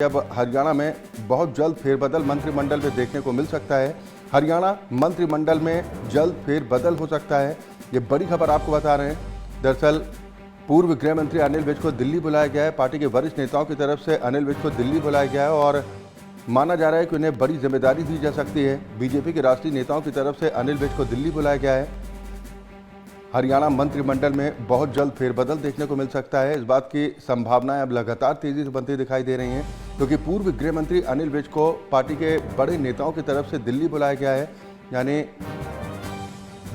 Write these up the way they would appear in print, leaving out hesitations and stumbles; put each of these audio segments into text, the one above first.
अब हरियाणा में बहुत जल्द फेरबदल मंत्रिमंडल में देखने को मिल सकता है। हरियाणा मंत्रिमंडल में जल्द फेरबदल हो सकता है, ये बड़ी खबर आपको बता रहे हैं। दरअसल पूर्व गृह मंत्री अनिल विज को दिल्ली बुलाया गया है। पार्टी के वरिष्ठ नेताओं की तरफ से अनिल विज को दिल्ली बुलाया गया है और माना जा रहा है कि उन्हें बड़ी जिम्मेदारी दी जा सकती है। बीजेपी के राष्ट्रीय नेताओं की तरफ से अनिल विज को दिल्ली बुलाया गया है। हरियाणा मंत्रिमंडल में बहुत जल्द फेरबदल देखने को मिल सकता है। इस बात की संभावनाएं अब लगातार तेजी से बनती दिखाई दे रही हैं, क्योंकि पूर्व गृह मंत्री अनिल विज को पार्टी के बड़े नेताओं की तरफ से दिल्ली बुलाया गया है। यानी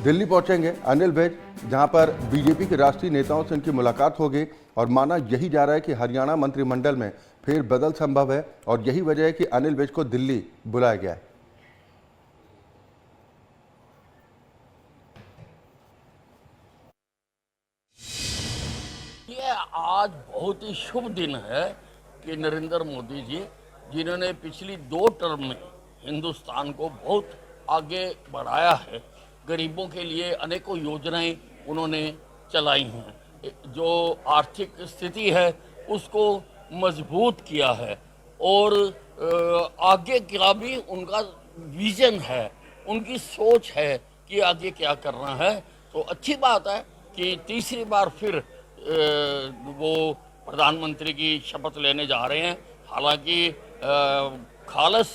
दिल्ली पहुंचेंगे अनिल विज, जहां पर बीजेपी के राष्ट्रीय नेताओं से उनकी मुलाकात होगी और माना यही जा रहा है कि हरियाणा मंत्रिमंडल में फेरबदल संभव है और यही वजह है कि अनिल विज को दिल्ली बुलाया गया है। ये आज बहुत ही शुभ दिन है कि नरेंद्र मोदी जी, जिन्होंने पिछली 2 टर्म में हिंदुस्तान को बहुत आगे बढ़ाया है, गरीबों के लिए अनेकों योजनाएं उन्होंने चलाई हैं, जो आर्थिक स्थिति है उसको मजबूत किया है और आगे क्या भी उनका विजन है, उनकी सोच है कि आगे क्या करना है। तो अच्छी बात है कि तीसरी बार फिर वो प्रधानमंत्री की शपथ लेने जा रहे हैं। हालांकि खालस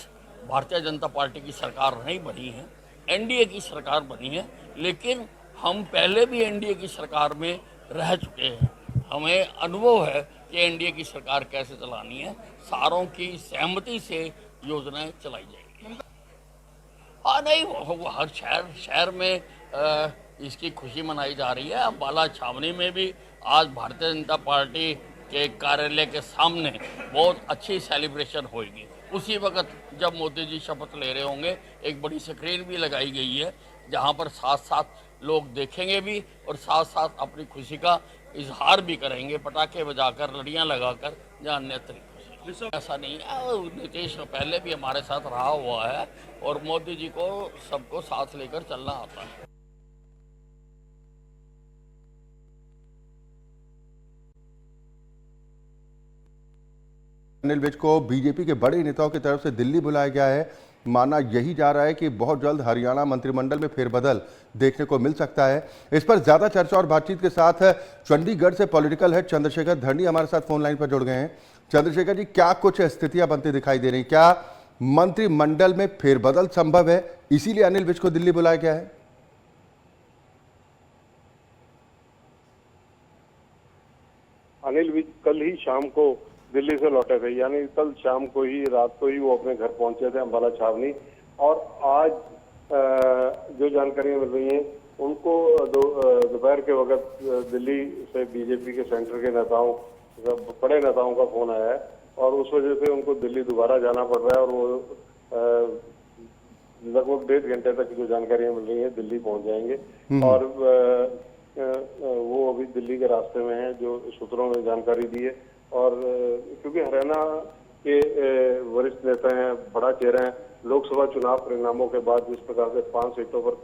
भारतीय जनता पार्टी की सरकार नहीं बनी है, एनडीए की सरकार बनी है, लेकिन हम पहले भी एनडीए की सरकार में रह चुके हैं। हमें अनुभव है कि एनडीए की सरकार कैसे चलानी है। सारों की सहमति से योजनाएं चलाई जाएंगी। हाँ, नहीं, वो हर शहर में इसकी खुशी मनाई जा रही है। अम्बाला छावनी में भी आज भारतीय जनता पार्टी के कार्यालय के सामने बहुत अच्छी सेलिब्रेशन होगी। उसी वक्त जब मोदी जी शपथ ले रहे होंगे, एक बड़ी स्क्रीन भी लगाई गई है, जहां पर साथ साथ लोग देखेंगे भी और साथ साथ अपनी खुशी का इजहार भी करेंगे, पटाखे बजाकर, लड़ियां लगाकर या अन्य तरीके से। ऐसा नहीं है, नीतीश पहले भी हमारे साथ रहा हुआ है और मोदी जी को सबको साथ लेकर चलना आता है। अनिल विज को बीजेपी के बड़े नेताओं की तरफ से दिल्ली बुलाया गया है। माना यही जा रहा है कि बहुत जल्द हरियाणा मंत्रिमंडल में फेरबदल देखने को मिल सकता है। इस पर ज्यादा चर्चा और बातचीत के साथ चंडीगढ़ से पॉलिटिकल हेड चंद्रशेखर धरनी हमारे साथ फोन लाइन पर जुड़ गए हैं। चंद्रशेखर जी, क्या कुछ स्थितियां बनती दिखाई दे रही, क्या मंत्रिमंडल में फेरबदल संभव है, इसीलिए अनिल विज को दिल्ली बुलाया गया है? अनिल विज कल ही शाम को दिल्ली से लौटे थे, यानी कल शाम को ही, रात को ही वो अपने घर पहुंचे थे अम्बाला छावनी। और आज जो जानकारियां मिल रही हैं, उनको दोपहर के वक्त दिल्ली से बीजेपी के सेंटर के नेताओं, बड़े नेताओं का फोन आया है और उस वजह से उनको दिल्ली दोबारा जाना पड़ रहा है और वो लगभग 1.5 घंटे तक जो जानकारियां मिल रही हैं दिल्ली पहुंच जाएंगे। और वो अभी दिल्ली के रास्ते में है, जो सूत्रों ने जानकारी दी है। और क्योंकि हरियाणा के वरिष्ठ नेता हैं, बड़ा चेहरा है, लोकसभा चुनाव परिणामों के बाद जिस प्रकार से 5 सीटों पर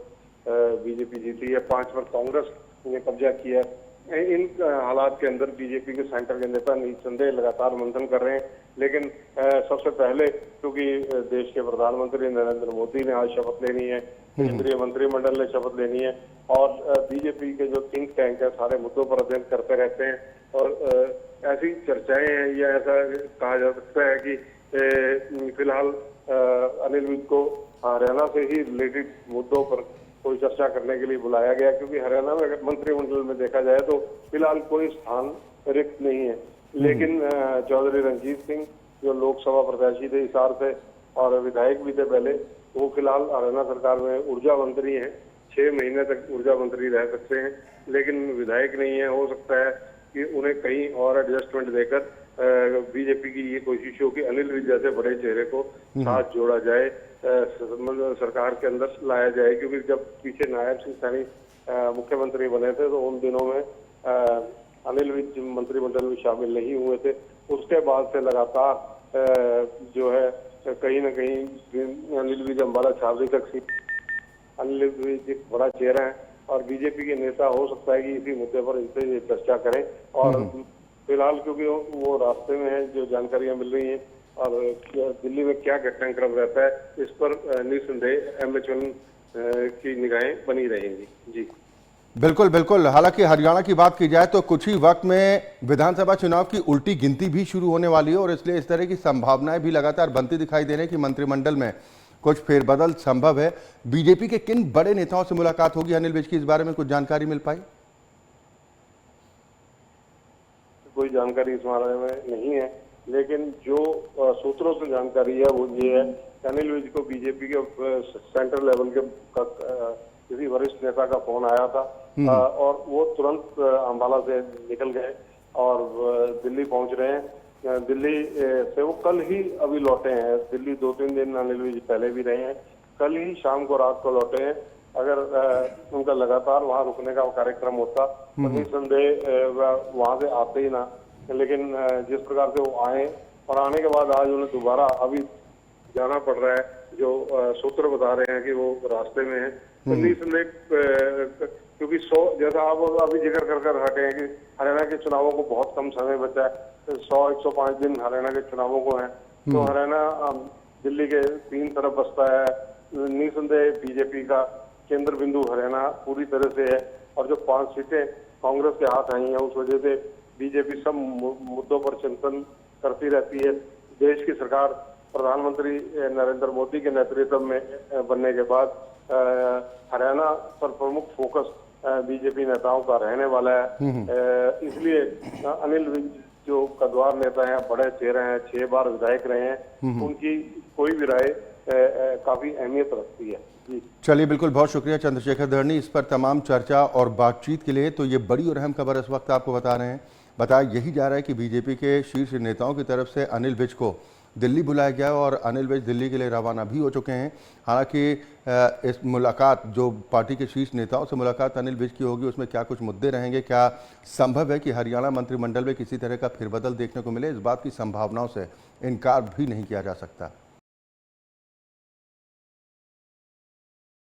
बीजेपी जीती है, 5 पर कांग्रेस ने कब्जा किया है, इन हालात के अंदर बीजेपी के सेंटर के नेता निस्संदेह लगातार मंथन कर रहे हैं। लेकिन सबसे पहले, क्योंकि देश के प्रधानमंत्री नरेंद्र मोदी ने आज शपथ लेनी है, केंद्रीय मंत्रिमंडल ने शपथ लेनी है और बीजेपी के जो थिंक टैंक है सारे मुद्दों पर अध्ययन करते रहते हैं और ऐसी चर्चाएं हैं या ऐसा कहा जा सकता है कि फिलहाल अनिल विज को हरियाणा से ही रिलेटेड मुद्दों पर कोई चर्चा करने के लिए बुलाया गया, क्योंकि हरियाणा में अगर मंत्रिमंडल में देखा जाए तो फिलहाल कोई स्थान रिक्त नहीं है। लेकिन चौधरी रंजीत सिंह, जो लोकसभा प्रत्याशी थे हिसार से और विधायक भी थे पहले, वो फिलहाल हरियाणा सरकार में ऊर्जा मंत्री हैं, 6 महीने तक ऊर्जा मंत्री रह सकते हैं, लेकिन विधायक नहीं है। हो सकता है कि उन्हें कहीं और एडजस्टमेंट देकर बीजेपी की ये कोशिश हो कि अनिल विज जैसे बड़े चेहरे को साथ जोड़ा जाए, सरकार के अंदर लाया जाए। क्योंकि जब पीछे नायब सिंह सैनी मुख्यमंत्री बने थे तो उन दिनों में अनिल विज मंत्रिमंडल में शामिल नहीं हुए थे। उसके बाद से लगातार जो है कहीं ना कहीं अनिल विज अम्बाला छावनी तक अनिल विज एक बड़ा चेहरा है और बीजेपी के नेता हो सकता है कि इसी मुद्दे पर इनसे चर्चा करें। और फिलहाल क्योंकि वो रास्ते में है, जो जानकारियां मिल रही हैं और दिल्ली में क्या घटनाक्रम रहता है, इस पर निस्संदेह MH1 की निगाहें बनी रहेंगी। जी बिल्कुल बिल्कुल। हालांकि हरियाणा की बात की जाए तो कुछ ही वक्त में विधानसभा चुनाव की उल्टी गिनती भी शुरू होने वाली है और इसलिए इस तरह की संभावनाएं भी लगातार बनती दिखाई दे रही है कि मंत्रिमंडल में कुछ फेरबदल संभव है। बीजेपी के किन बड़े नेताओं से मुलाकात होगी अनिल विज की, इस बारे में कुछ जानकारी मिल पाई? कोई जानकारी इस बारे में नहीं है, लेकिन जो सूत्रों से जानकारी है वो ये है कि अनिल विज को बीजेपी के सेंट्रल लेवल के किसी वरिष्ठ नेता का फोन आया था और वो तुरंत अंबाला से निकल गए और दिल्ली पहुंच रहे हैं। दिल्ली से वो कल ही अभी लौटे हैं। दिल्ली 2-3 दिन अनिल विज पहले भी रहे हैं, कल ही शाम को रात को लौटे हैं। अगर उनका लगातार वहां रुकने का कार्यक्रम होता तो निस्संदेह वहां से आते ही ना, लेकिन जिस प्रकार से वो आए और आने के बाद आज उन्हें दोबारा अभी जाना पड़ रहा है, जो सूत्र बता रहे हैं कि वो रास्ते में है। तो निस्संदेह क्योंकि जैसा आप अभी जिक्र कर हटे हैं कि हरियाणा के चुनावों को बहुत कम समय बचा है, 100-105 दिन हरियाणा के चुनावों को हैं, तो हरियाणा दिल्ली के 3 तरफ बसता है। निस्संदेह बीजेपी का केंद्र बिंदु हरियाणा पूरी तरह से है और जो 5 सीटें कांग्रेस के हाथ आई हैं उस वजह से बीजेपी सब मुद्दों पर चिंतन करती रहती है। देश की सरकार प्रधानमंत्री नरेंद्र मोदी के नेतृत्व में बनने के बाद हरियाणा पर प्रमुख फोकस बीजेपी नेताओं का रहने वाला है। इसलिए अनिल विज जो कद्दावर नेता हैं, बड़े चेहरे हैं, 6 बार विधायक रहे हैं, उनकी कोई भी राय काफी अहमियत रखती है। जी चलिए, बिल्कुल, बहुत शुक्रिया चंद्रशेखर धरनी इस पर तमाम चर्चा और बातचीत के लिए। तो ये बड़ी और अहम खबर इस वक्त आपको बता रहे हैं। बताया यही जा रहा है कि बीजेपी के शीर्ष नेताओं की तरफ से अनिल विज को दिल्ली बुलाया गया और अनिल विज दिल्ली के लिए रवाना भी हो चुके हैं। हालांकि इस मुलाकात, जो पार्टी के शीर्ष नेताओं से मुलाकात अनिल विज की होगी, उसमें क्या कुछ मुद्दे रहेंगे, क्या संभव है कि हरियाणा मंत्रिमंडल में किसी तरह का फेरबदल देखने को मिले, इस बात की संभावनाओं से इनकार भी नहीं किया जा सकता।